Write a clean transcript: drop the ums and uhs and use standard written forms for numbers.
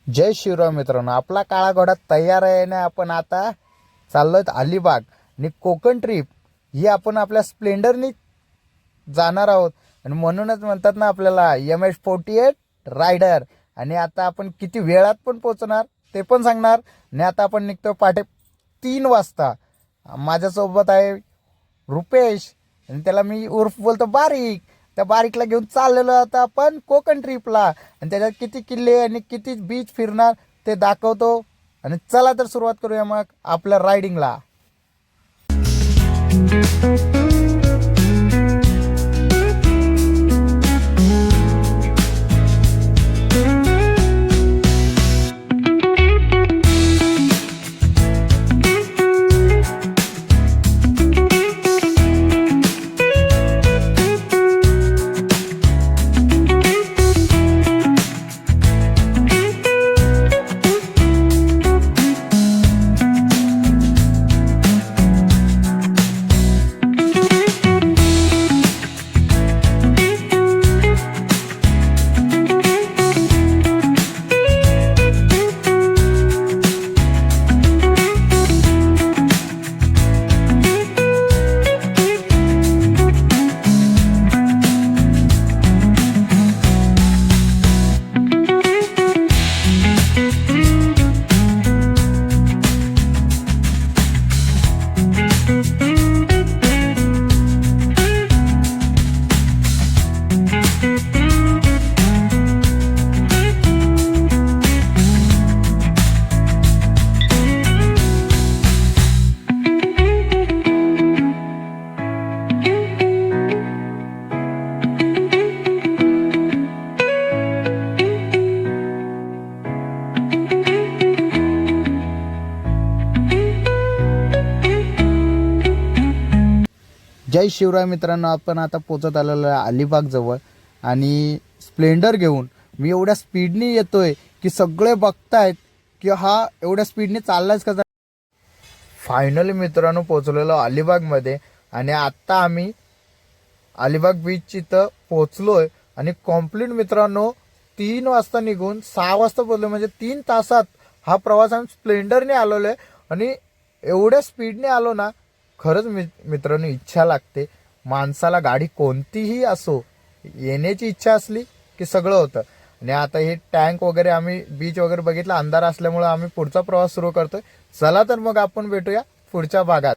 जय शिवराय मित्रांनो, आपला काळा घोडा तयार आहे आणि आपण आता चाललोय अलिबाग आणि कोकण ट्रिप ही आपण आपल्या स्प्लेंडरनी जाणार आहोत. आणि म्हणूनच म्हणतात ना आपल्याला MH48 रायडर. आणि आता आपण किती वेळात पण पोहोचणार ते पण सांगणार. आणि आता आपण निघतो पहाटे 3 वाजता. माझ्यासोबत आहे रुपेश आणि त्याला मी उर्फ बोलतो बारीक. त्या बारीकला घेऊन चाललेलो आता आपण कोकण ट्रिपला. आणि त्याच्यात किती किल्ले आणि किती बीच फिरणार ते दाखवतो. आणि चला तर सुरुवात करूया मग आपल्या रायडिंगला. जय शिवराय मित्रांनो, आपण आता पोचत आलेलो आहे अलिबाग जवळ. आणि स्प्लेंडर घेऊन मी एवढ्या स्पीडनी येतोय की सगळे बघतायत की हा एवढ्या स्पीडने चाललाच कसा. फायनली मित्रांनो पोचलेलो अलिबागमध्ये. आणि आत्ता आम्ही अलिबाग बीच इथं पोचलोय. आणि कॉम्प्लीट मित्रांनो 3 वाजता निघून 6 वाजता पोचलो. म्हणजे 3 तासात हा प्रवास आम्ही स्प्लेंडरने आलेलो आहे. आणि एवढ्या स्पीडने आलो ना, खरंच मित्रांनो इच्छा लागते माणसाला. गाडी कोणतीही असो, येण्याची इच्छा असली की सगळं होतं. आणि आता हे टँक वगैरे आम्ही बीच वगैरे बघितलं, अंधार असल्यामुळे आम्ही पुढचा प्रवास सुरू करतोय. चला तर मग आपण भेटूया पुढच्या भागात.